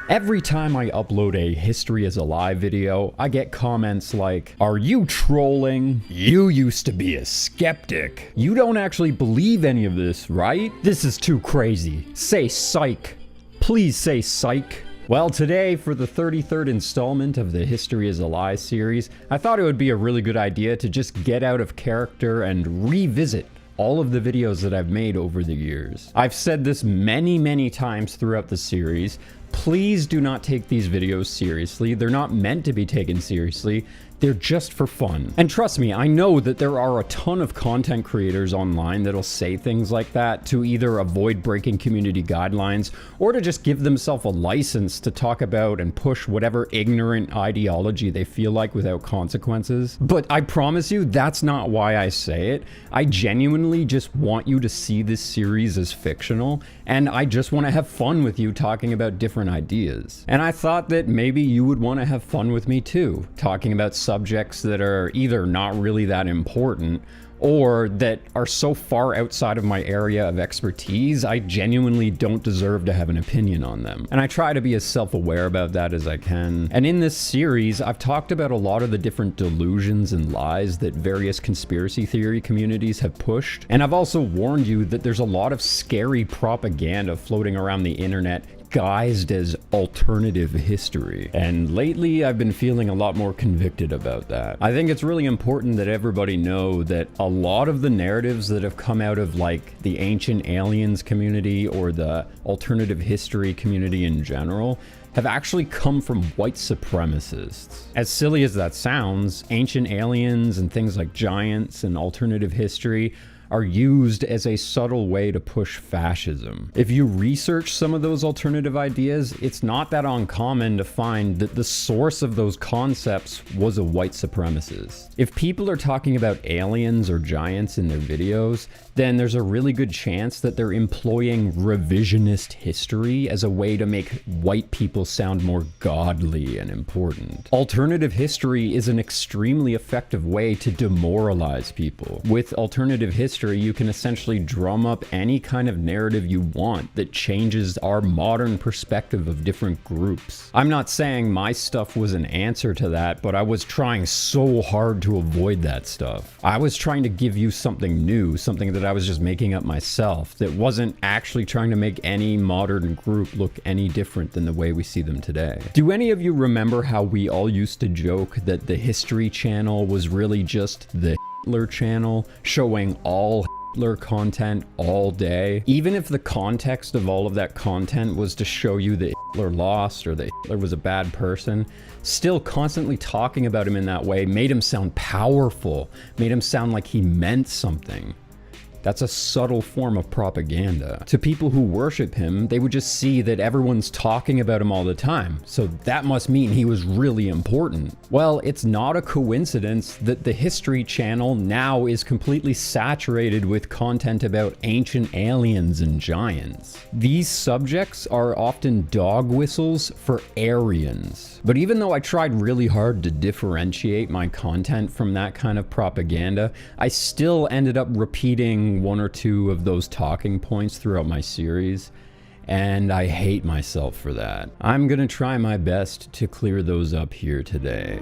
Every time I upload a History is a Lie video, I get comments like, "Are you trolling? You used to be a skeptic. You don't actually believe any of this, right? This is too crazy. Say psych. Please say psych." Well, today, for the 33rd installment of the History is a Lie series, I thought it would be a really good idea to just get out of character and revisit all of the videos that I've made over the years. I've said this many times throughout the series. Please do not take these videos seriously. They're not meant to be taken seriously. They're just for fun. And trust me, I know that there are a ton of content creators online that'll say things like that to either avoid breaking community guidelines or to just give themselves a license to talk about and push whatever ignorant ideology they feel like without consequences. But I promise you, that's not why I say it. I genuinely just want you to see this series as fictional, and I just want to have fun with you talking about different ideas. And I thought that maybe you would want to have fun with me too, talking about subjects that are either not really that important or that are so far outside of my area of expertise, I genuinely don't deserve to have an opinion on them. And I try to be as self-aware about that as I can. And in this series, I've talked about a lot of the different delusions and lies that various conspiracy theory communities have pushed. And I've also warned you that there's a lot of scary propaganda floating around the internet guised as alternative history. And lately, I've been feeling a lot more convicted about that. I think it's really important that everybody know that a lot of the narratives that have come out of like the ancient aliens community or the alternative history community in general have actually come from white supremacists. As silly as that sounds, ancient aliens and things like giants and alternative history are used as a subtle way to push fascism. If you research some of those alternative ideas, it's not that uncommon to find that the source of those concepts was a white supremacist. If people are talking about aliens or giants in their videos, then there's a really good chance that they're employing revisionist history as a way to make white people sound more godly and important. Alternative history is an extremely effective way to demoralize people. With alternative history, you can essentially drum up any kind of narrative you want that changes our modern perspective of different groups. I'm not saying my stuff was an answer to that, but I was trying so hard to avoid that stuff. I was trying to give you something new, something that I was just making up myself, that wasn't actually trying to make any modern group look any different than the way we see them today. Do any of you remember how we all used to joke that the History Channel was really just the Hitler channel, showing all Hitler content all day? Even if the context of all of that content was to show you that Hitler lost or that Hitler was a bad person, still constantly talking about him in that way made him sound powerful, made him sound like he meant something. That's a subtle form of propaganda. To people who worship him, they would just see that everyone's talking about him all the time, so that must mean he was really important. Well, it's not a coincidence that the History Channel now is completely saturated with content about ancient aliens and giants. These subjects are often dog whistles for Aryans. But even though I tried really hard to differentiate my content from that kind of propaganda, I still ended up repeating one or two of those talking points throughout my series, and I hate myself for that. I'm gonna try my best to clear those up here today.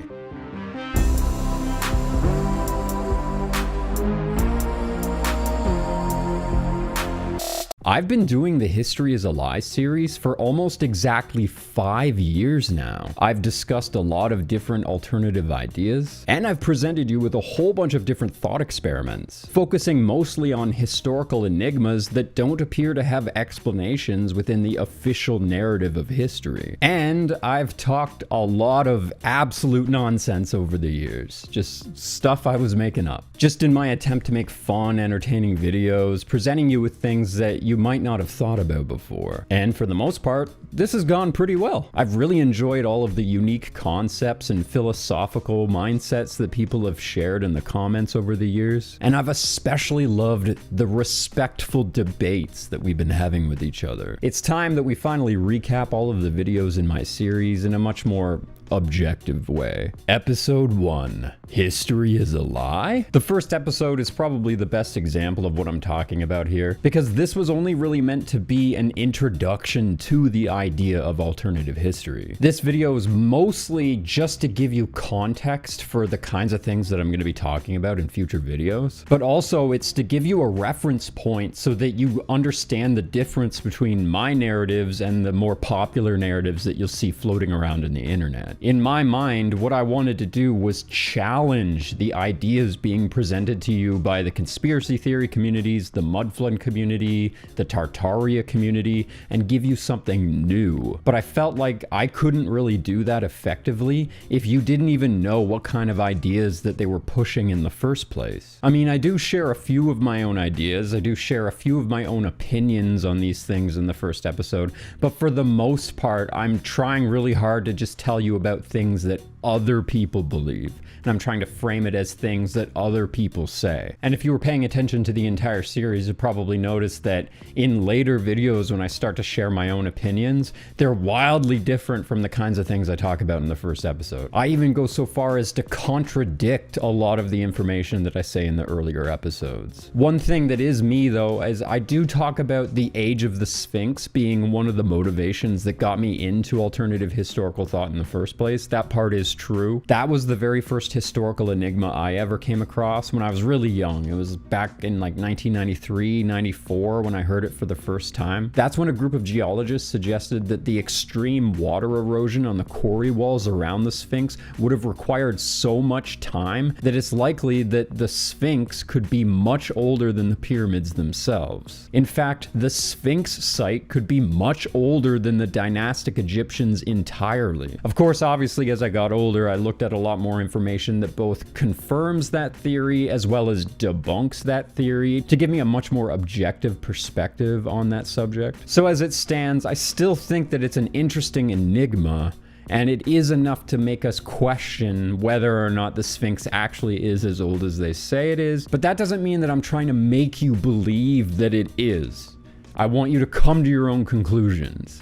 I've been doing the History is a Lie series for almost exactly 5 years now. I've discussed a lot of different alternative ideas, and I've presented you with a whole bunch of different thought experiments, focusing mostly on historical enigmas that don't appear to have explanations within the official narrative of history. And I've talked a lot of absolute nonsense over the years, just stuff I was making up. Just in my attempt to make fun, entertaining videos, presenting you with things that you might not have thought about before. And for the most part, this has gone pretty well. I've really enjoyed all of the unique concepts and philosophical mindsets that people have shared in the comments over the years. And I've especially loved the respectful debates that we've been having with each other. It's time that we finally recap all of the videos in my series in a much more objective way. Episode 1. History is a lie? The first episode is probably the best example of what I'm talking about here, because this was only really meant to be an introduction to the idea of alternative history. This video is mostly just to give you context for the kinds of things that I'm going to be talking about in future videos, but also it's to give you a reference point so that you understand the difference between my narratives and the more popular narratives that you'll see floating around in the internet. In my mind, what I wanted to do was challenge the ideas being presented to you by the conspiracy theory communities, the Mudflood community, the Tartaria community, and give you something new. But I felt like I couldn't really do that effectively if you didn't even know what kind of ideas that they were pushing in the first place. I mean, I do share a few of my own ideas, I do share a few of my own opinions on these things in the first episode, but for the most part, I'm trying really hard to just tell you about things that other people believe. And I'm trying to frame it as things that other people say. And if you were paying attention to the entire series, you probably noticed that in later videos when I start to share my own opinions, they're wildly different from the kinds of things I talk about in the first episode. I even go so far as to contradict a lot of the information that I say in the earlier episodes. One thing that is me though, is I do talk about the age of the Sphinx being one of the motivations that got me into alternative historical thought in the first place. That part is true. That was the very first historical enigma I ever came across when I was really young. It was back in like 1993, 94 when I heard it for the first time. That's when a group of geologists suggested that the extreme water erosion on the quarry walls around the Sphinx would have required so much time that it's likely that the Sphinx could be much older than the pyramids themselves. In fact, the Sphinx site could be much older than the dynastic Egyptians entirely. Of course, obviously, as I got older, I looked at a lot more information that both confirms that theory as well as debunks that theory to give me a much more objective perspective on that subject. So as it stands, I still think that it's an interesting enigma, and it is enough to make us question whether or not the Sphinx actually is as old as they say it is, but that doesn't mean that I'm trying to make you believe that it is. I want you to come to your own conclusions.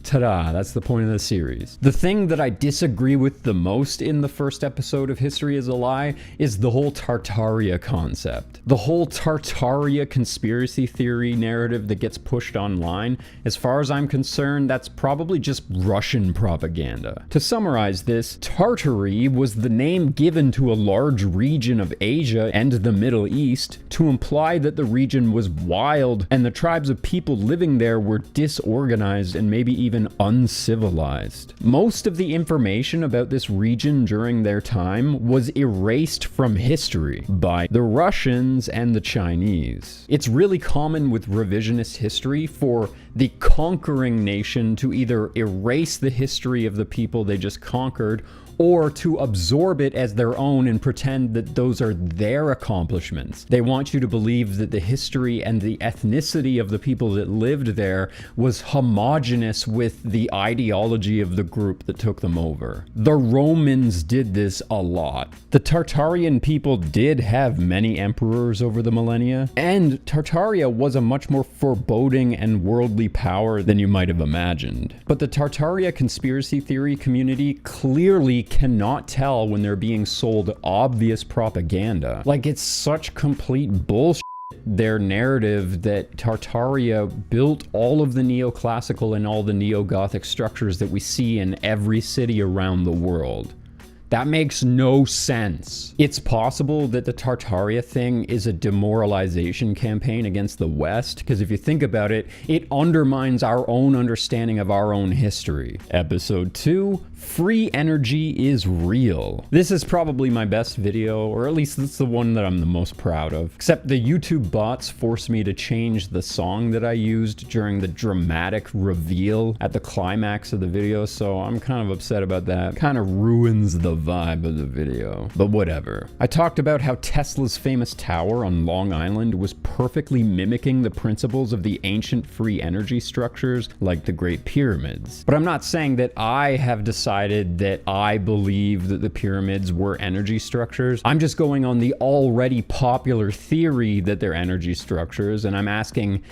Ta-da, that's the point of the series. The thing that I disagree with the most in the first episode of History is a Lie is the whole Tartaria concept. The whole Tartaria conspiracy theory narrative that gets pushed online, as far as I'm concerned, that's probably just Russian propaganda. To summarize this, Tartary was the name given to a large region of Asia and the Middle East to imply that the region was wild and the tribes of people living there were disorganized and maybe even uncivilized. Most of the information about this region during their time was erased from history by the Russians and the Chinese. It's really common with revisionist history for the conquering nation to either erase the history of the people they just conquered or to absorb it as their own and pretend that those are their accomplishments. They want you to believe that the history and the ethnicity of the people that lived there was homogenous with the ideology of the group that took them over. The Romans did this a lot. The Tartarian people did have many emperors over the millennia, and Tartaria was a much more foreboding and worldly power than you might have imagined. But the Tartaria conspiracy theory community clearly cannot tell when they're being sold obvious propaganda. Like, it's such complete bullshit, their narrative that Tartaria built all of the neoclassical and all the neo-Gothic structures that we see in every city around the world. That makes no sense. It's possible that the Tartaria thing is a demoralization campaign against the West, because if you think about it, it undermines our own understanding of our own history. Episode 2, Free Energy is Real. This is probably my best video, or at least it's the one that I'm the most proud of. Except the YouTube bots forced me to change the song that I used during the dramatic reveal at the climax of the video, so I'm kind of upset about that. Kind of ruins the vibe of the video, but whatever. I talked about how Tesla's famous tower on Long Island was perfectly mimicking the principles of the ancient free energy structures like the Great Pyramids. But I'm not saying that I have decided that I believe that the pyramids were energy structures. I'm just going on the already popular theory that they're energy structures, and I'm asking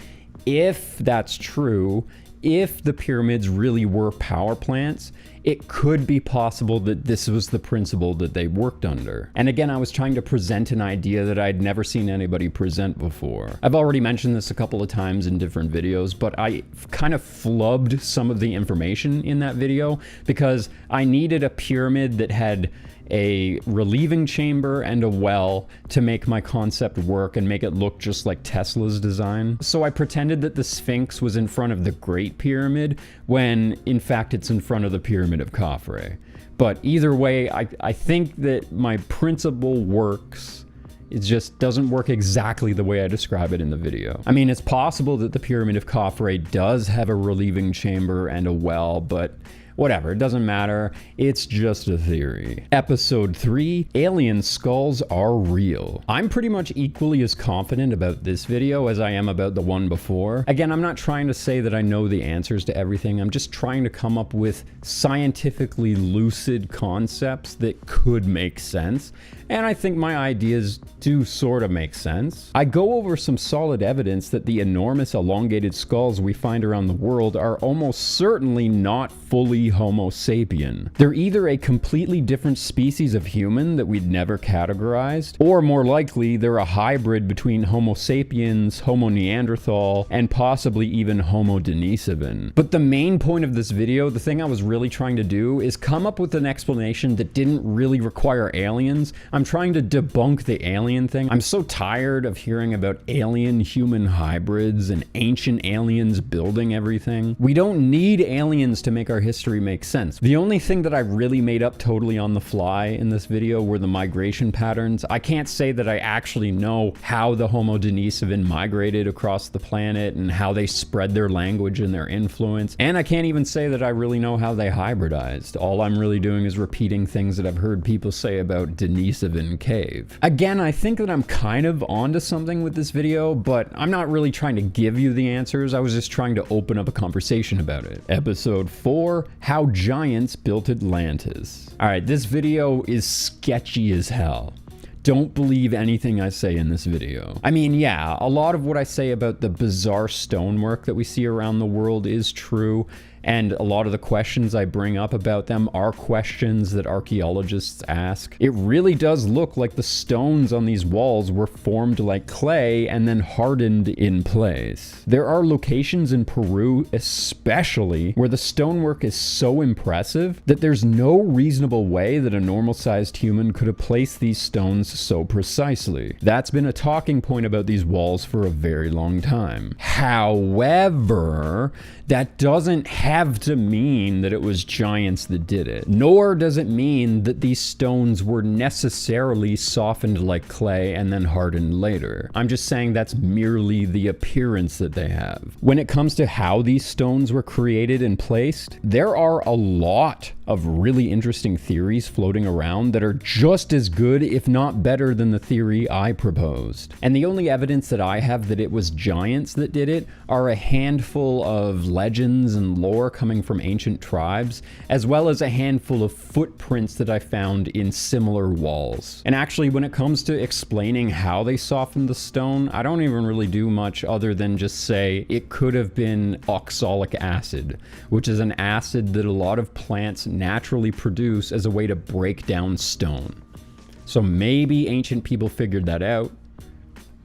if that's true, if the pyramids really were power plants, it could be possible that this was the principle that they worked under. And again, I was trying to present an idea that I'd never seen anybody present before. I've already mentioned this a couple of times in different videos, but I kind of flubbed some of the information in that video because I needed a pyramid that had a relieving chamber and a well to make my concept work and make it look just like Tesla's design. So I pretended that the Sphinx was in front of the Great Pyramid when in fact it's in front of the Pyramid of Khafre. But either way, I think that my principle works. It just doesn't work exactly the way I describe it in the video. I mean, it's possible that the Pyramid of Khafre does have a relieving chamber and a well, but whatever, it doesn't matter. It's just a theory. Episode 3, alien skulls are real. I'm pretty much equally as confident about this video as I am about the one before. Again, I'm not trying to say that I know the answers to everything. I'm just trying to come up with scientifically lucid concepts that could make sense. And I think my ideas do sort of make sense. I go over some solid evidence that the enormous elongated skulls we find around the world are almost certainly not fully Homo sapien. They're either a completely different species of human that we'd never categorized, or more likely they're a hybrid between Homo sapiens, Homo Neanderthal, and possibly even Homo Denisovan. But the main point of this video, the thing I was really trying to do, is come up with an explanation that didn't really require aliens. I'm trying to debunk the alien thing. I'm so tired of hearing about alien-human hybrids and ancient aliens building everything. We don't need aliens to make our history make sense. The only thing that I really made up totally on the fly in this video were the migration patterns. I can't say that I actually know how the Homo Denisovan migrated across the planet and how they spread their language and their influence. And I can't even say that I really know how they hybridized. All I'm really doing is repeating things that I've heard people say about Denisovan cave. Again, I think that I'm kind of onto something with this video, but I'm not really trying to give you the answers. I was just trying to open up a conversation about it. Episode 4, how giants built Atlantis. All right, this video is sketchy as hell. Don't believe anything I say in this video. I mean, yeah, a lot of what I say about the bizarre stonework that we see around the world is true, and a lot of the questions I bring up about them are questions that archaeologists ask. It really does look like the stones on these walls were formed like clay and then hardened in place. There are locations in Peru especially where the stonework is so impressive that there's no reasonable way that a normal-sized human could have placed these stones so precisely. That's been a talking point about these walls for a very long time. However, that doesn't have to mean that it was giants that did it, nor does it mean that these stones were necessarily softened like clay and then hardened later. I'm just saying that's merely the appearance that they have. When it comes to how these stones were created and placed, there are a lot of really interesting theories floating around that are just as good, if not better, than the theory I proposed. And the only evidence that I have that it was giants that did it are a handful of legends and lore coming from ancient tribes, as well as a handful of footprints that I found in similar walls. And actually, when it comes to explaining how they softened the stone, I don't even really do much other than just say it could have been oxalic acid, which is an acid that a lot of plants naturally produce as a way to break down stone. So maybe ancient people figured that out,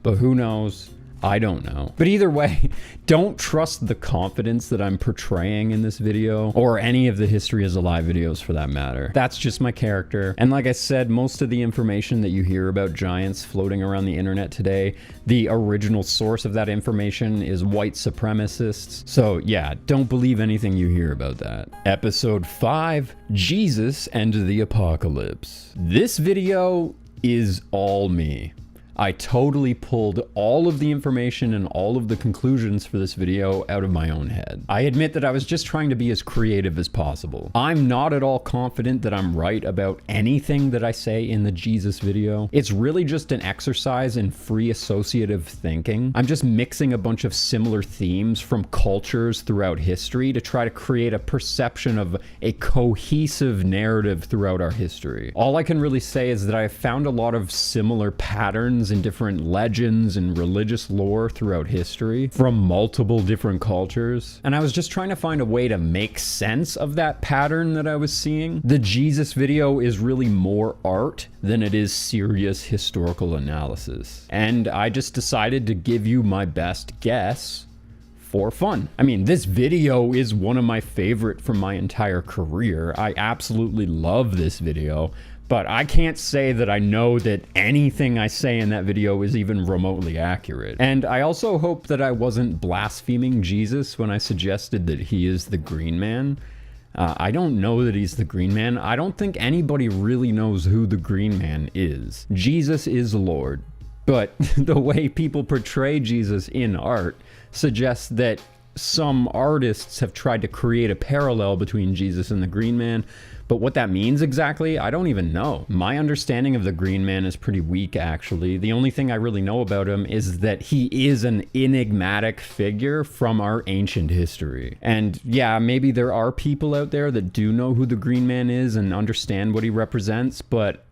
but who knows? I don't know. But either way, don't trust the confidence that I'm portraying in this video, or any of the History is a Lie videos for that matter. That's just my character. And like I said, most of the information that you hear about giants floating around the internet today, the original source of that information is white supremacists. So yeah, don't believe anything you hear about that. Episode 5, Jesus and the Apocalypse. This video is all me. I totally pulled all of the information and all of the conclusions for this video out of my own head. I admit that I was just trying to be as creative as possible. I'm not at all confident that I'm right about anything that I say in the Jesus video. It's really just an exercise in free associative thinking. I'm just mixing a bunch of similar themes from cultures throughout history to try to create a perception of a cohesive narrative throughout our history. All I can really say is that I have found a lot of similar patterns comes in different legends and religious lore throughout history from multiple different cultures. And I was just trying to find a way to make sense of that pattern that I was seeing. The Jesus video is really more art than it is serious historical analysis. And I just decided to give you my best guess for fun. I mean, this video is one of my favorite from my entire career. I absolutely love this video, but I can't say that I know that anything I say in that video is even remotely accurate. And I also hope that I wasn't blaspheming Jesus when I suggested that he is the Green Man. I don't know that he's the Green Man. I don't think anybody really knows who the Green Man is. Jesus is Lord, but the way people portray Jesus in art suggests that some artists have tried to create a parallel between Jesus and the Green Man, but what that means exactly, I don't even know. My understanding of the Green Man is pretty weak, actually. The only thing I really know about him is that he is an enigmatic figure from our ancient history. And yeah, maybe there are people out there that do know who the Green Man is and understand what he represents, but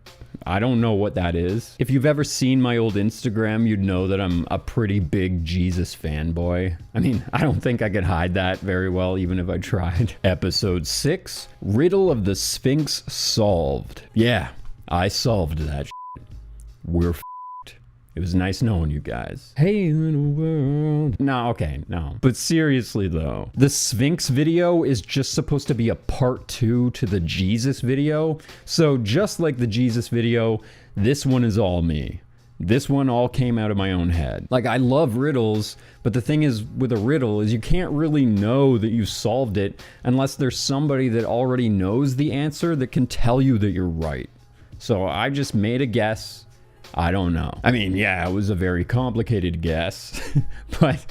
I don't know what that is. If you've ever seen my old Instagram, you'd know that I'm a pretty big Jesus fanboy. I mean, I don't think I could hide that very well, even if I tried. Episode 6, Riddle of the Sphinx solved. Yeah, I solved that shit. We're f***ed. It was nice knowing you guys. Hey, little world. No, okay, no. But seriously though, the Sphinx video is just supposed to be a part 2 to the Jesus video. So just like the Jesus video, this one is all me. This one all came out of my own head. Like, I love riddles, but the thing is with a riddle is you can't really know that you solved it unless there's somebody that already knows the answer that can tell you that you're right. So I just made a guess. I don't know. I mean, yeah, it was a very complicated guess, but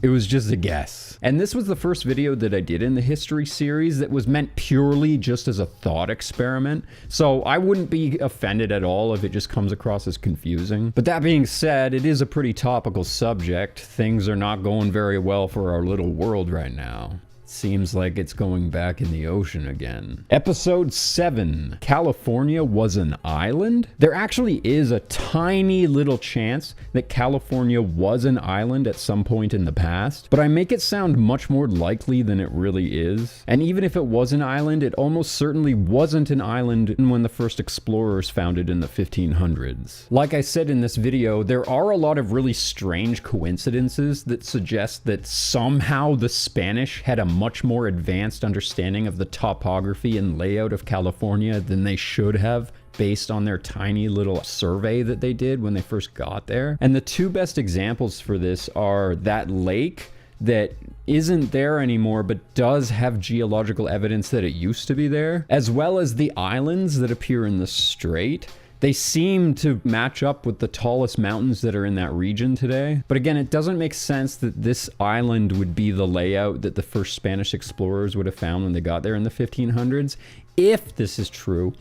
it was just a guess. And this was the first video that I did in the history series that was meant purely just as a thought experiment. So I wouldn't be offended at all if it just comes across as confusing. But that being said, it is a pretty topical subject. Things are not going very well for our little world right now. Seems like it's going back in the ocean again. Episode 7, California was an island? There actually is a tiny little chance that California was an island at some point in the past, but I make it sound much more likely than it really is. And even if it was an island, it almost certainly wasn't an island when the first explorers found it in the 1500s. Like I said in this video, there are a lot of really strange coincidences that suggest that somehow the Spanish had a much more advanced understanding of the topography and layout of California than they should have based on their tiny little survey that they did when they first got there. And the two best examples for this are that lake that isn't there anymore but does have geological evidence that it used to be there, as well as the islands that appear in the strait. They seem to match up with the tallest mountains that are in that region today. But again, it doesn't make sense that this island would be the layout that the first Spanish explorers would have found when they got there in the 1500s. If this is true,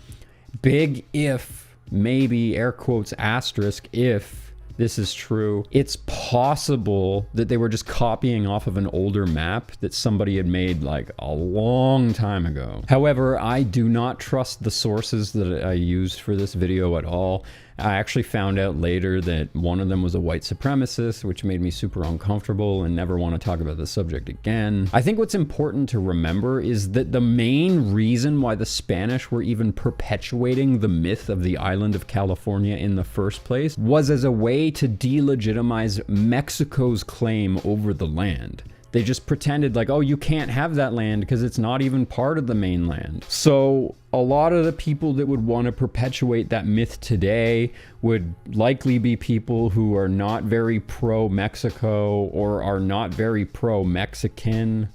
big if, maybe, air quotes, asterisk, if this is true, it's possible that they were just copying off of an older map that somebody had made like a long time ago. However, I do not trust the sources that I used for this video at all. I actually found out later that one of them was a white supremacist, which made me super uncomfortable and never want to talk about the subject again. I think what's important to remember is that the main reason why the Spanish were even perpetuating the myth of the island of California in the first place was as a way to delegitimize Mexico's claim over the land. They just pretended like, oh, you can't have that land because it's not even part of the mainland. So a lot of the people that would want to perpetuate that myth today would likely be people who are not very pro-Mexico or are not very pro-Mexican.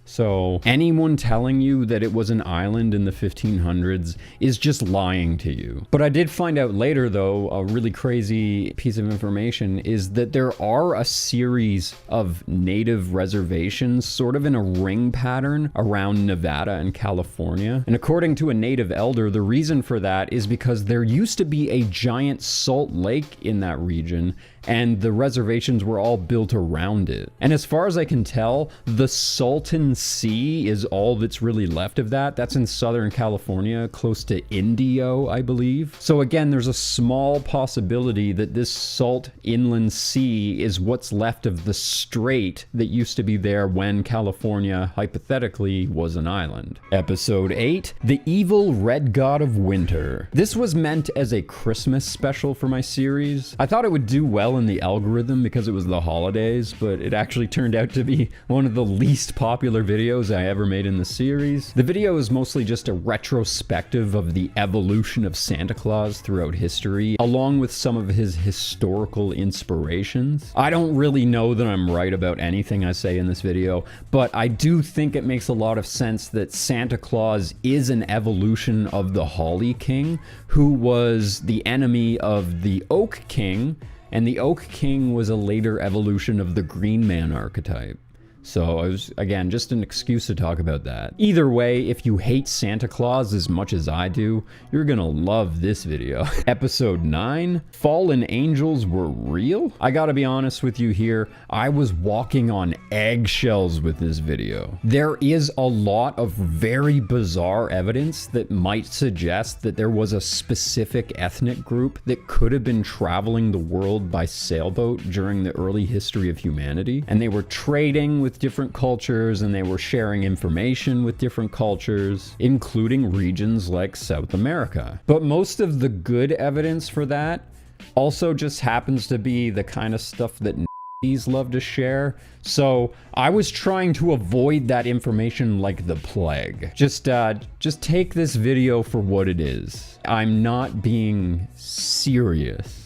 So anyone telling you that it was an island in the 1500s is just lying to you. But I did find out later, though, a really crazy piece of information is that there are a series of native reservations sort of in a ring pattern around Nevada and California. And according to a native elder, the reason for that is because there used to be a giant salt lake in that region. and the reservations were all built around it. And as far as I can tell, the Salton Sea is all that's really left of that. That's in Southern California, close to Indio, I believe. So again, there's a small possibility that this salt inland sea is what's left of the strait that used to be there when California, hypothetically, was an island. Episode 8, The Evil Red God of Winter. This was meant as a Christmas special for my series. I thought it would do well in the algorithm because it was the holidays, but it actually turned out to be one of the least popular videos I ever made in the series. The video is mostly just a retrospective of the evolution of Santa Claus throughout history, along with some of his historical inspirations. I don't really know that I'm right about anything I say in this video, but I do think it makes a lot of sense that Santa Claus is an evolution of the Holly King, who was the enemy of the Oak King, and the Oak King was a later evolution of the Green Man archetype. So it was, again, just an excuse to talk about that. Either way, if you hate Santa Claus as much as I do, you're gonna love this video. Episode 9, Fallen Angels Were Real? I gotta be honest with you here, I was walking on eggshells with this video. There is a lot of very bizarre evidence that might suggest that there was a specific ethnic group that could have been traveling the world by sailboat during the early history of humanity, and they were trading with different cultures, and they were sharing information with different cultures, including regions like South America. But most of the good evidence for that also just happens to be the kind of stuff that n***s love to share. So I was trying to avoid that information like the plague. Just take this video for what it is. I'm not being serious.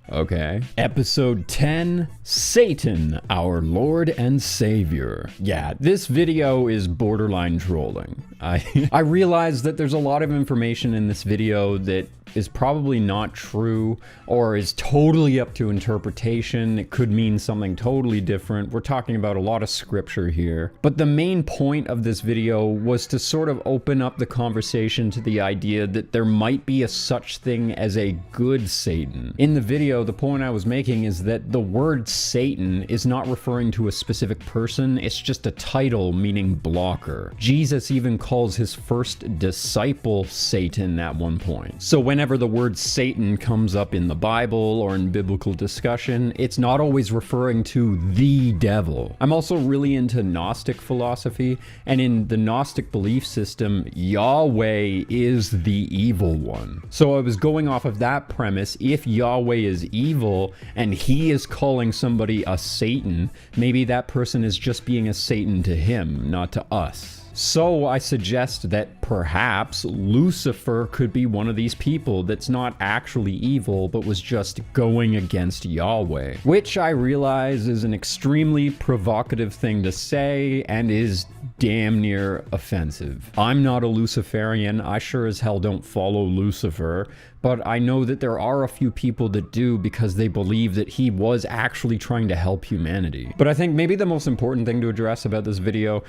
Okay. Episode 10, Satan, Our Lord and Savior. Yeah, this video is borderline trolling. I realize that there's a lot of information in this video that is probably not true or is totally up to interpretation. It could mean something totally different. We're talking about a lot of scripture here. But the main point of this video was to sort of open up the conversation to the idea that there might be a such thing as a good Satan. In the video, the point I was making is that the word Satan is not referring to a specific person. It's just a title meaning blocker. Jesus even calls his first disciple Satan at one point. So whenever the word Satan comes up in the Bible or in biblical discussion, it's not always referring to the devil. I'm also really into Gnostic philosophy, and in the Gnostic belief system, Yahweh is the evil one. So I was going off of that premise. If Yahweh is evil and he is calling somebody a Satan, maybe that person is just being a Satan to him, not to us. So I suggest that perhaps Lucifer could be one of these people that's not actually evil, but was just going against Yahweh. Which I realize is an extremely provocative thing to say and is damn near offensive. I'm not a Luciferian. I sure as hell don't follow Lucifer. But I know that there are a few people that do because they believe that he was actually trying to help humanity. But I think maybe the most important thing to address about this video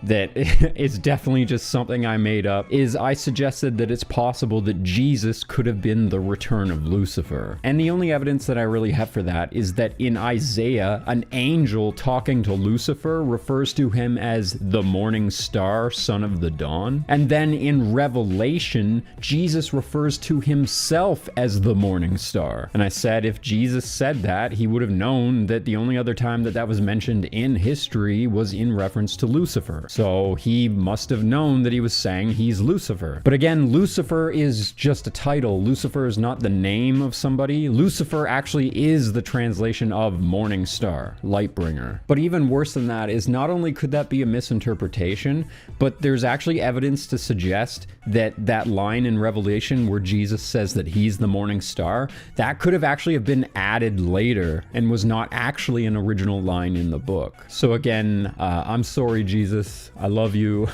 that is definitely just something I made up, is I suggested that it's possible that Jesus could have been the return of Lucifer. And the only evidence that I really have for that is that in Isaiah, an angel talking to Lucifer refers to him as the morning star, son of the dawn. And then in Revelation, Jesus refers to himself as the morning star. And I said if Jesus said that, he would have known that the only other time that that was mentioned in history was in reference to Lucifer. So he must have known that he was saying he's Lucifer. But again, Lucifer is just a title. Lucifer is not the name of somebody. Lucifer actually is the translation of morning star, light bringer. But even worse than that is not only could that be a misinterpretation, but there's actually evidence to suggest that that line in Revelation where Jesus says that he's the morning star, that could have actually have been added later and was not actually an original line in the book. So again, I'm sorry, Jesus. I love you.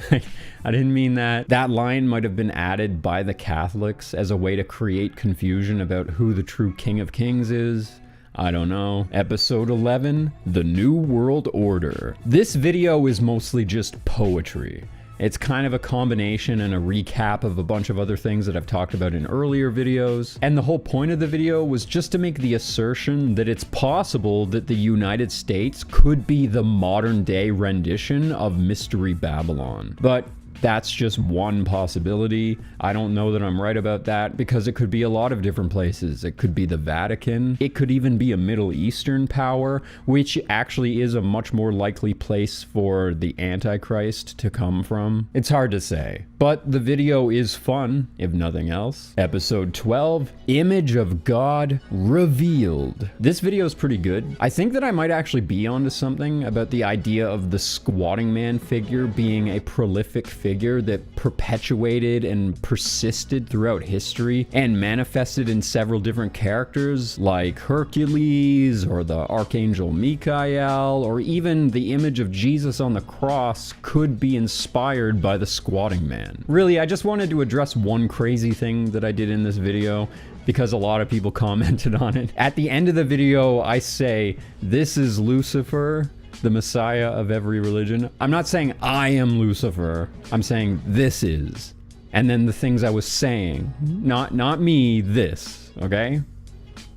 I didn't mean that. That line might have been added by the Catholics as a way to create confusion about who the true King of Kings is. I don't know. Episode 11, The New World Order. This video is mostly just poetry. It's kind of a combination and a recap of a bunch of other things that I've talked about in earlier videos. And the whole point of the video was just to make the assertion that it's possible that the United States could be the modern day rendition of Mystery Babylon. But that's just one possibility. I don't know that I'm right about that because it could be a lot of different places. It could be the Vatican. It could even be a Middle Eastern power, which actually is a much more likely place for the Antichrist to come from. It's hard to say, but the video is fun, if nothing else. Episode 12, Image of God Revealed. This video is pretty good. I think that I might actually be onto something about the idea of the squatting man figure being a prolific figure that perpetuated and persisted throughout history and manifested in several different characters like Hercules or the Archangel Michael, or even the image of Jesus on the cross could be inspired by the squatting man. Really, I just wanted to address one crazy thing that I did in this video because a lot of people commented on it. At the end of the video, I say, "This is Lucifer, the Messiah of every religion." I'm not saying I am Lucifer. I'm saying this is. And then the things I was saying. Not me, this. Okay?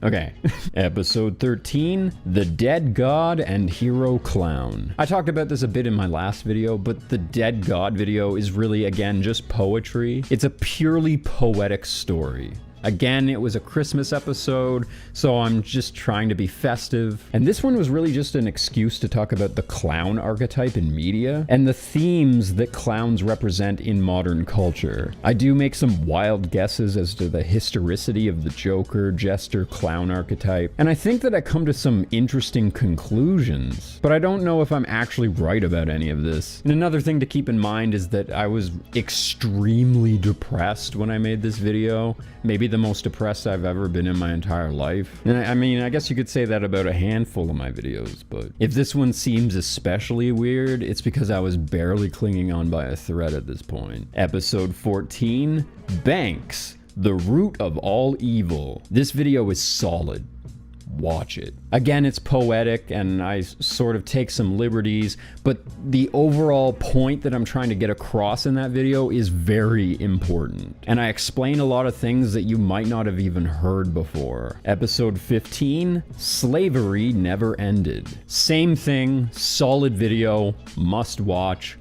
Okay. Episode 13, The Dead God and Hero Clown. I talked about this a bit in my last video, but the Dead God video is really, again, just poetry. It's a purely poetic story. Again, it was a Christmas episode, so I'm just trying to be festive. And this one was really just an excuse to talk about the clown archetype in media and the themes that clowns represent in modern culture. I do make some wild guesses as to the historicity of the Joker, Jester, clown archetype, and I think that I come to some interesting conclusions, but I don't know if I'm actually right about any of this. And another thing to keep in mind is that I was extremely depressed when I made this video. Maybe the most depressed I've ever been in my entire life. And I mean, I guess you could say that about a handful of my videos, but if this one seems especially weird, it's because I was barely clinging on by a thread at this point. Episode 14, Banks, the Root of All Evil. This video is solid. Watch it. Again, it's poetic and I sort of take some liberties, but the overall point that I'm trying to get across in that video is very important. And I explain a lot of things that you might not have even heard before. Episode 15, Slavery Never Ended. Same thing, solid video, must watch.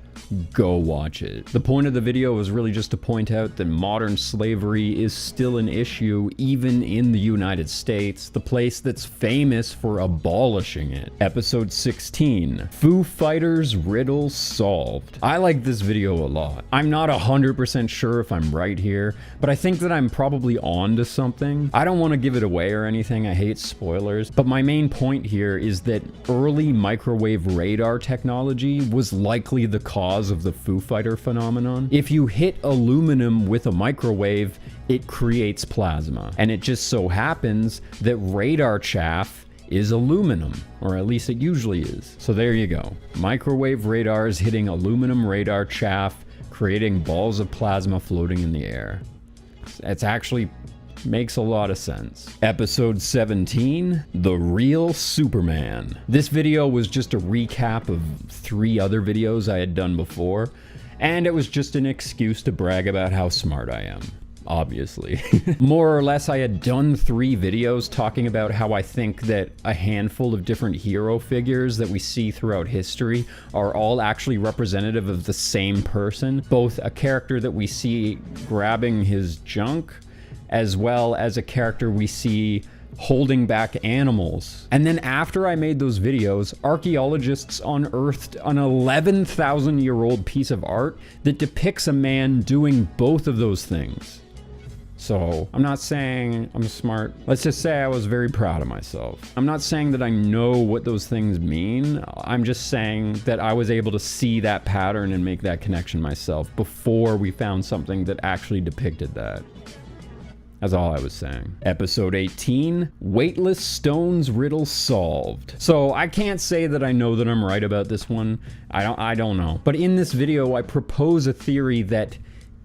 Go watch it. The point of the video was really just to point out that modern slavery is still an issue even in the United States, the place that's famous for abolishing it. Episode 16, Foo Fighters Riddle Solved. I like this video a lot. I'm not 100% sure if I'm right here, but I think that I'm probably on to something. I don't want to give it away or anything, I hate spoilers, but my main point here is that early microwave radar technology was likely the cause of the Foo Fighter phenomenon. If you hit aluminum with a microwave, it creates plasma. And it just so happens that radar chaff is aluminum, or at least it usually is. So there you go. Microwave radars hitting aluminum radar chaff, creating balls of plasma floating in the air. It's actually makes a lot of sense. Episode 17, The Real Superman. This video was just a recap of 3 other videos I had done before, and it was just an excuse to brag about how smart I am. Obviously. More or less, I had done 3 videos talking about how I think that a handful of different hero figures that we see throughout history are all actually representative of the same person, both a character that we see grabbing his junk, as well as a character we see holding back animals. And then after I made those videos, archaeologists unearthed an 11,000-year-old piece of art that depicts a man doing both of those things. So I'm not saying I'm smart. Let's just say I was very proud of myself. I'm not saying that I know what those things mean. I'm just saying that I was able to see that pattern and make that connection myself before we found something that actually depicted that. That's all I was saying. Episode 18, Weightless Stones Riddle Solved. So I can't say that I know that I'm right about this one. I don't know. But in this video, I propose a theory that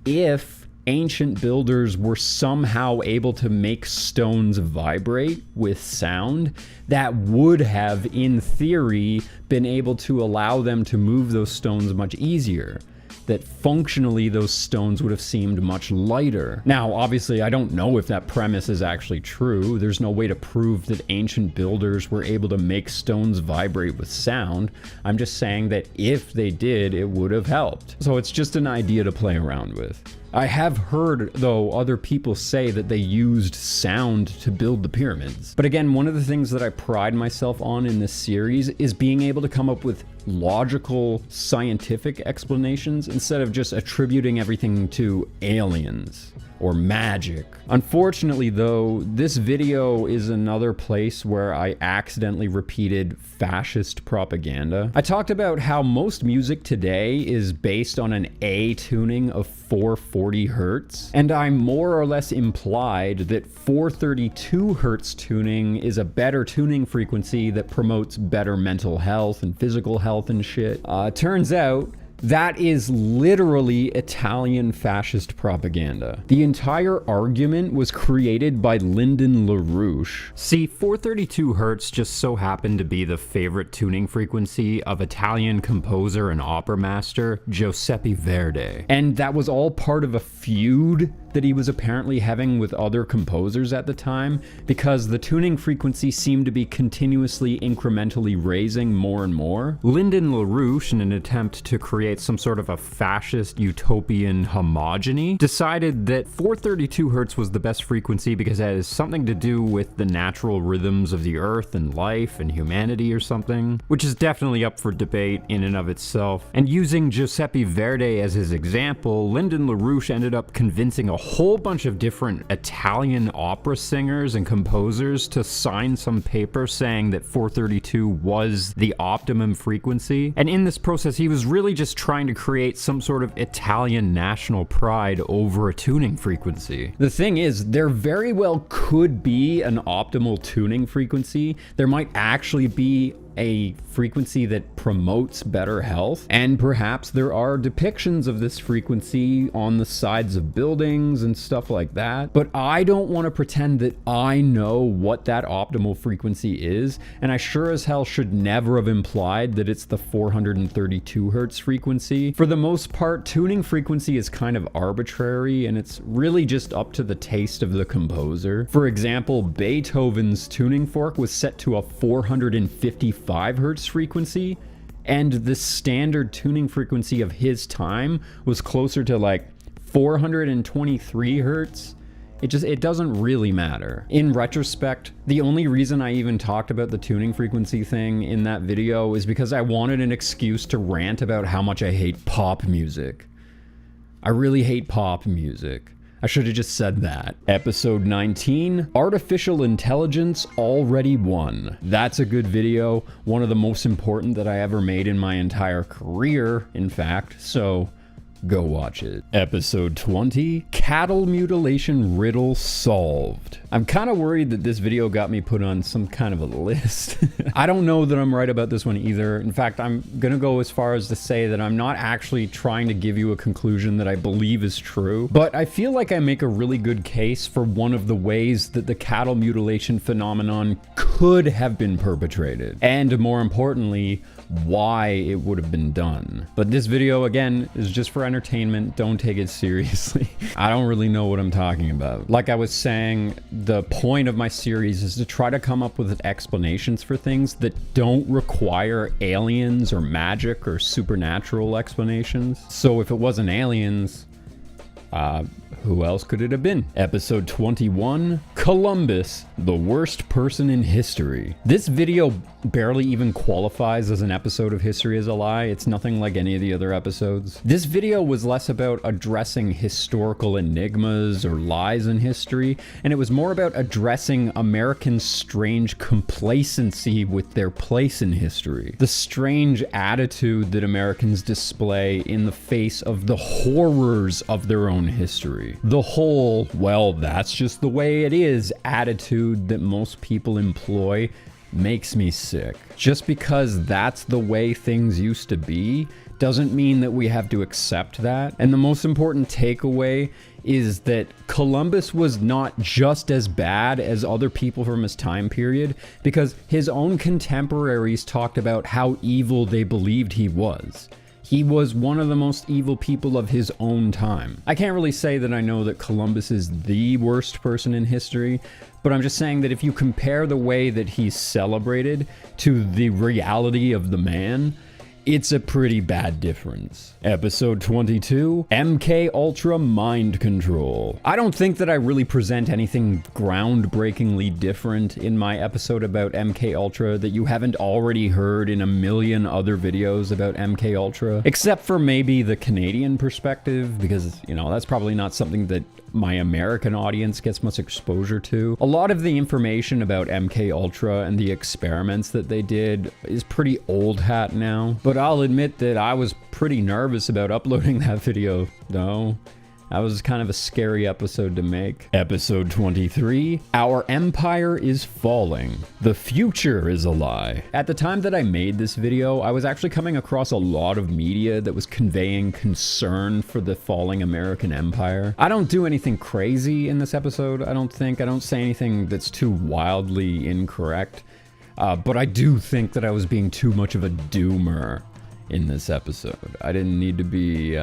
if ancient builders were somehow able to make stones vibrate with sound, that would have, in theory, been able to allow them to move those stones much easier. that functionally those stones would have seemed much lighter. Now, obviously, I don't know if that premise is actually true. There's no way to prove that ancient builders were able to make stones vibrate with sound. I'm just saying that if they did, it would have helped. So it's just an idea to play around with. I have heard, though, other people say that they used sound to build the pyramids. But again, one of the things that I pride myself on in this series is being able to come up with logical, scientific explanations instead of just attributing everything to aliens or magic. Unfortunately, though, this video is another place where I accidentally repeated fascist propaganda. I talked about how most music today is based on an A tuning of 440 hertz, and I more or less implied that 432 hertz tuning is a better tuning frequency that promotes better mental health and physical health and shit. Turns out, that is literally Italian fascist propaganda. The entire argument was created by Lyndon LaRouche. See, 432 hertz just so happened to be the favorite tuning frequency of Italian composer and opera master Giuseppe Verdi. And that was all part of a feud that he was apparently having with other composers at the time, because the tuning frequency seemed to be continuously incrementally raising more and more. Lyndon LaRouche, in an attempt to create some sort of a fascist utopian homogeny, decided that 432 hertz was the best frequency because it has something to do with the natural rhythms of the earth and life and humanity or something, which is definitely up for debate in and of itself. And using Giuseppe Verdi as his example, Lyndon LaRouche ended up convincing a whole bunch of different Italian opera singers and composers to sign some paper saying that 432 was the optimum frequency. And in this process, he was really just trying to create some sort of Italian national pride over a tuning frequency. The thing is, there very well could be an optimal tuning frequency. There might actually be a frequency that promotes better health, and perhaps there are depictions of this frequency on the sides of buildings and stuff like that, but I don't want to pretend that I know what that optimal frequency is, and I sure as hell should never have implied that it's the 432 hertz frequency. For the most part, tuning frequency is kind of arbitrary, and it's really just up to the taste of the composer. For example, Beethoven's tuning fork was set to a 455 hertz frequency, and the standard tuning frequency of his time was closer to like 423 hertz. It doesn't really matter. In retrospect, the only reason I even talked about the tuning frequency thing in that video is because I wanted an excuse to rant about how much I hate pop music. I really hate pop music. I should have just said that. Episode 19, Artificial Intelligence Already Won. That's a good video, one of the most important that I ever made in my entire career, in fact, so go watch it. Episode 20, Cattle Mutilation Riddle Solved. I'm kind of worried that this video got me put on some kind of a list. I don't know that I'm right about this one either. In fact, I'm gonna go as far as to say that I'm not actually trying to give you a conclusion that I believe is true, but I feel like I make a really good case for one of the ways that the cattle mutilation phenomenon could have been perpetrated, and more importantly, why it would have been done. But this video, again, is just for entertainment. Don't take it seriously. I don't really know what I'm talking about. Like I was saying, the point of my series is to try to come up with explanations for things that don't require aliens or magic or supernatural explanations. So if it wasn't aliens, who else could it have been? Episode 21, Columbus, the worst person in history. This video barely even qualifies as an episode of History is a Lie. It's nothing like any of the other episodes. This video was less about addressing historical enigmas or lies in history, and it was more about addressing Americans' strange complacency with their place in history. The strange attitude that Americans display in the face of the horrors of their own history. The whole, well, that's just the way it is attitude that most people employ makes me sick. Just because that's the way things used to be doesn't mean that we have to accept that. And the most important takeaway is that Columbus was not just as bad as other people from his time period, because his own contemporaries talked about how evil they believed he was. He was one of the most evil people of his own time. I can't really say that I know that Columbus is the worst person in history, but I'm just saying that if you compare the way that he's celebrated to the reality of the man, it's a pretty bad difference. Episode 22, MK Ultra Mind Control. I don't think that I really present anything groundbreakingly different in my episode about MK Ultra that you haven't already heard in a million other videos about MK Ultra, except for maybe the Canadian perspective, because, you know, that's probably not something that my American audience gets much exposure to. A lot of the information about MK Ultra and the experiments that they did is pretty old hat now, but I'll admit that I was pretty nervous about uploading that video, though. That was kind of a scary episode to make. Episode 23, Our Empire is Falling. The future is a lie. At the time that I made this video, I was actually coming across a lot of media that was conveying concern for the falling American empire. I don't do anything crazy in this episode, I don't think. I don't say anything that's too wildly incorrect. But I do think that I was being too much of a doomer in this episode. I didn't need to be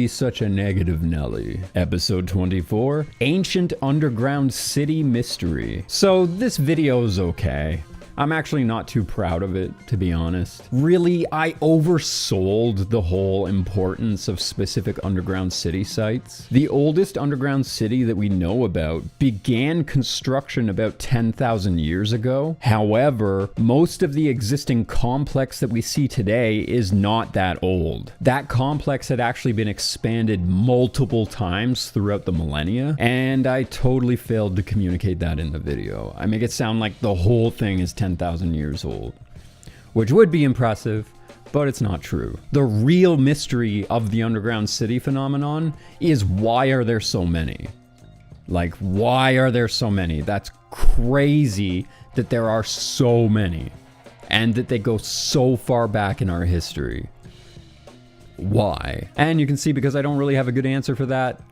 such a negative Nelly. Episode 24, Ancient Underground City Mystery. So this video is okay. I'm actually not too proud of it, to be honest. Really, I oversold the whole importance of specific underground city sites. The oldest underground city that we know about began construction about 10,000 years ago. However, most of the existing complex that we see today is not that old. That complex had actually been expanded multiple times throughout the millennia, and I totally failed to communicate that in the video. I make it sound like the whole thing is 10,000 years old, which would be impressive, but it's not true. The real mystery of the underground city phenomenon is, why are there so many? Like, why are there so many? That's crazy that there are so many, and that they go so far back in our history. Why? And you can see, because I don't really have a good answer for that,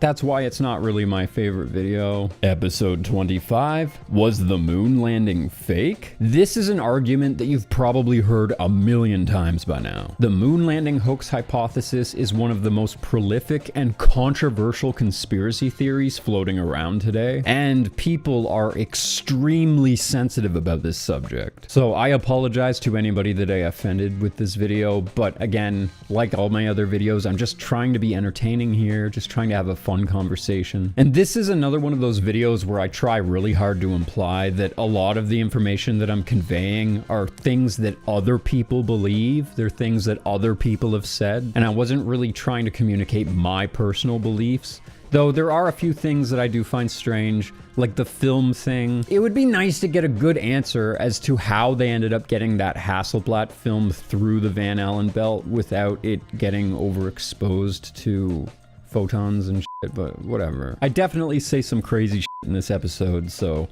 that's why it's not really my favorite video. Episode 25, was the moon landing fake? This is an argument that you've probably heard a million times by now. The moon landing hoax hypothesis is one of the most prolific and controversial conspiracy theories floating around today, and people are extremely sensitive about this subject. So I apologize to anybody that I offended with this video, but again, like all my other videos, I'm just trying to be entertaining here, just trying to have a fun conversation. And this is another one of those videos where I try really hard to imply that a lot of the information that I'm conveying are things that other people believe. They're things that other people have said. And I wasn't really trying to communicate my personal beliefs. Though there are a few things that I do find strange, like the film thing. It would be nice to get a good answer as to how they ended up getting that Hasselblad film through the Van Allen belt without it getting overexposed to photons and shit, but whatever. I definitely say some crazy shit in this episode, so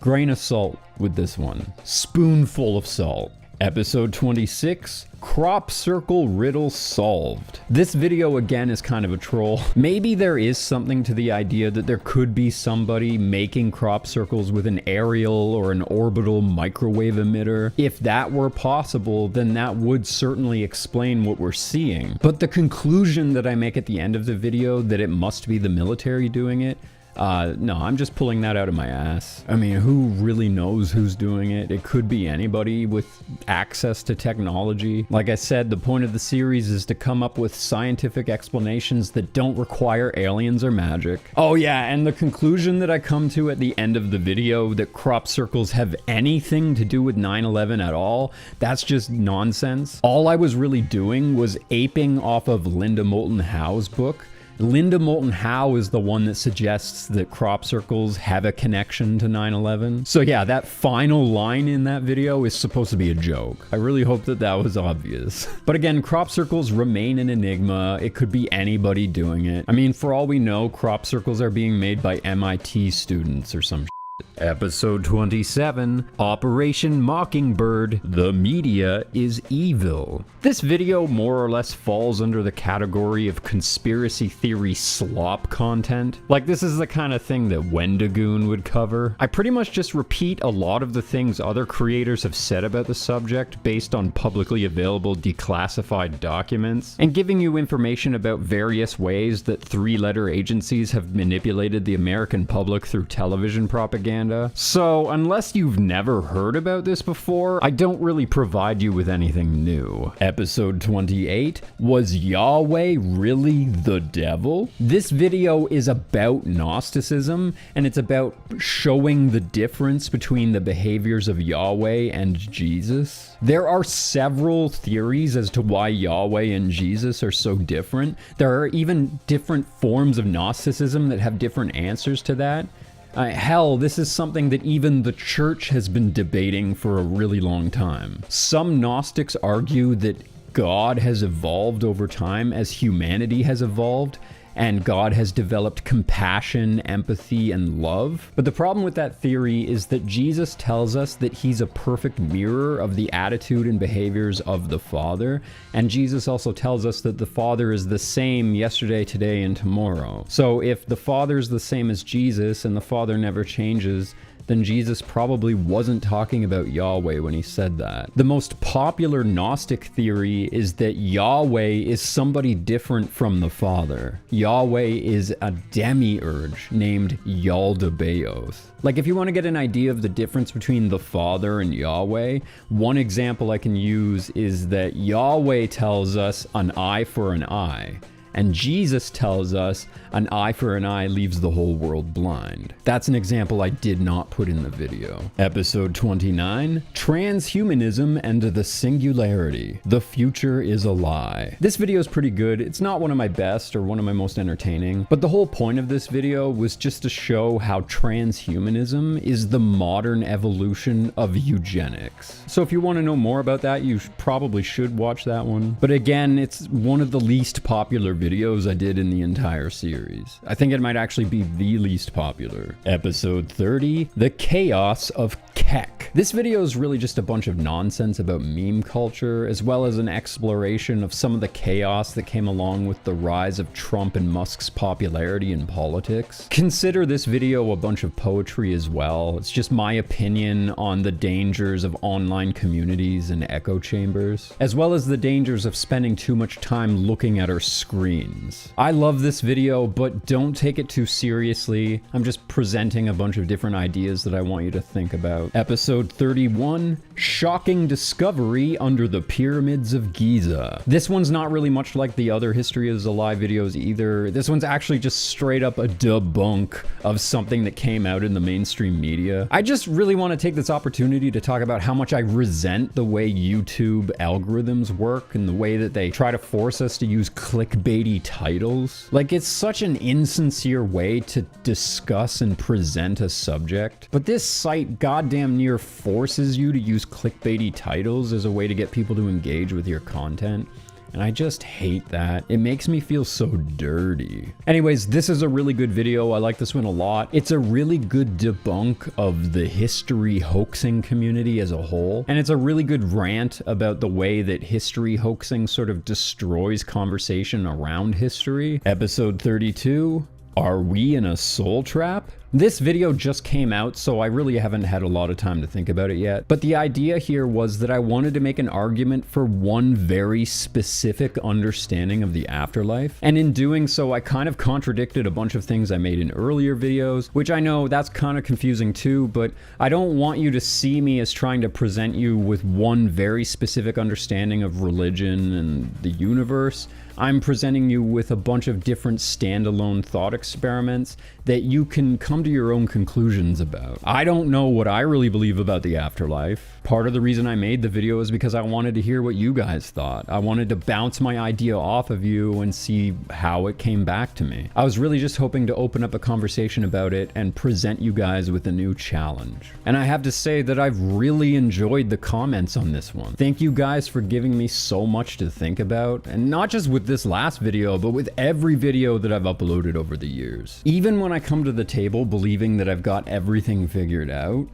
grain of salt with this one. Spoonful of salt. Episode 26, Crop Circle Riddle Solved. This video again is kind of a troll. Maybe there is something to the idea that there could be somebody making crop circles with an aerial or an orbital microwave emitter. If that were possible, then that would certainly explain what we're seeing. But the conclusion that I make at the end of the video, that it must be the military doing it, no, I'm just pulling that out of my ass. I mean, who really knows who's doing it? It could be anybody with access to technology. Like I said, the point of the series is to come up with scientific explanations that don't require aliens or magic. Oh yeah, and the conclusion that I come to at the end of the video, that crop circles have anything to do with 9/11 at all, that's just nonsense. All I was really doing was aping off of Linda Moulton Howe's book. Linda Moulton Howe is the one that suggests that crop circles have a connection to 9/11. So yeah, that final line in that video is supposed to be a joke. I really hope that that was obvious. But again, crop circles remain an enigma. It could be anybody doing it. I mean, for all we know, crop circles are being made by MIT students or some shit. Episode 27, Operation Mockingbird, The Media is Evil. This video more or less falls under the category of conspiracy theory slop content. Like, this is the kind of thing that Wendigoon would cover. I pretty much just repeat a lot of the things other creators have said about the subject based on publicly available declassified documents, and giving you information about various ways that three-letter agencies have manipulated the American public through television propaganda. So, unless you've never heard about this before, I don't really provide you with anything new. Episode 28, was Yahweh really the devil? This video is about Gnosticism, and it's about showing the difference between the behaviors of Yahweh and Jesus. There are several theories as to why Yahweh and Jesus are so different. There are even different forms of Gnosticism that have different answers to that. Hell, this is something that even the church has been debating for a really long time. Some Gnostics argue that God has evolved over time as humanity has evolved, and God has developed compassion, empathy, and love. But the problem with that theory is that Jesus tells us that he's a perfect mirror of the attitude and behaviors of the Father, and Jesus also tells us that the Father is the same yesterday, today, and tomorrow. So if the Father is the same as Jesus and the Father never changes, then Jesus probably wasn't talking about Yahweh when he said that. The most popular Gnostic theory is that Yahweh is somebody different from the Father. Yahweh is a demiurge named Yaldabaoth. Like, if you want to get an idea of the difference between the Father and Yahweh, one example I can use is that Yahweh tells us an eye for an eye, and Jesus tells us an eye for an eye leaves the whole world blind. That's an example I did not put in the video. Episode 29, Transhumanism and the Singularity. The future is a lie. This video is pretty good. It's not one of my best or one of my most entertaining, but the whole point of this video was just to show how transhumanism is the modern evolution of eugenics. So if you want to know more about that, you probably should watch that one. But again, it's one of the least popular videos I did in the entire series. I think it might actually be the least popular. Episode 30, The Chaos of KEK. This video is really just a bunch of nonsense about meme culture, as well as an exploration of some of the chaos that came along with the rise of Trump and Musk's popularity in politics. Consider this video a bunch of poetry as well. It's just my opinion on the dangers of online communities and echo chambers, as well as the dangers of spending too much time looking at our screens. I love this video, but don't take it too seriously. I'm just presenting a bunch of different ideas that I want you to think about. Episode 31, Shocking Discovery Under the Pyramids of Giza. This one's not really much like the other History is a Lie videos either. This one's actually just straight up a debunk of something that came out in the mainstream media. I just really want to take this opportunity to talk about how much I resent the way YouTube algorithms work and the way that they try to force us to use clickbaity titles. Like, it's such an insincere way to discuss and present a subject. But this site goddamn near forces you to use clickbaity titles as a way to get people to engage with your content. And I just hate that. It makes me feel so dirty. Anyways, this is a really good video. I like this one a lot. It's a really good debunk of the history hoaxing community as a whole. And it's a really good rant about the way that history hoaxing sort of destroys conversation around history. Episode 32, Are we in a soul trap? This video just came out, so I really haven't had a lot of time to think about it yet. But the idea here was that I wanted to make an argument for one very specific understanding of the afterlife. And in doing so, I kind of contradicted a bunch of things I made in earlier videos, which I know that's kind of confusing too, but I don't want you to see me as trying to present you with one very specific understanding of religion and the universe. I'm presenting you with a bunch of different standalone thought experiments that you can come to your own conclusions about. I don't know what I really believe about the afterlife. Part of the reason I made the video is because I wanted to hear what you guys thought. I wanted to bounce my idea off of you and see how it came back to me. I was really just hoping to open up a conversation about it and present you guys with a new challenge. And I have to say that I've really enjoyed the comments on this one. Thank you guys for giving me so much to think about, and not just with this last video, but with every video that I've uploaded over the years. Even when I come to the table believing that I've got everything figured out,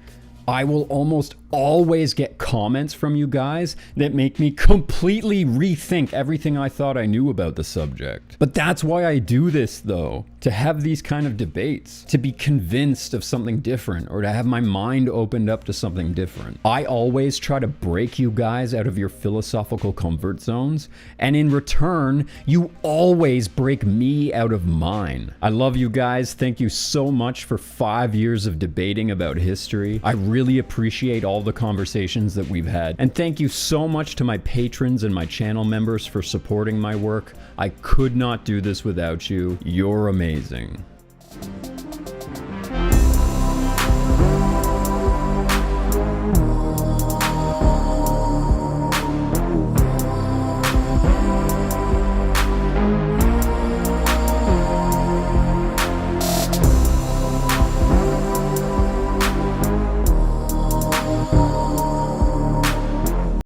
I will almost always get comments from you guys that make me completely rethink everything I thought I knew about the subject. But that's why I do this though, to have these kind of debates, to be convinced of something different, or to have my mind opened up to something different. I always try to break you guys out of your philosophical comfort zones, and in return, you always break me out of mine. I love you guys. Thank you so much for 5 years of debating about history. I really appreciate all the conversations that we've had. And thank you so much to my patrons and my channel members for supporting my work. I could not do this without you. You're amazing.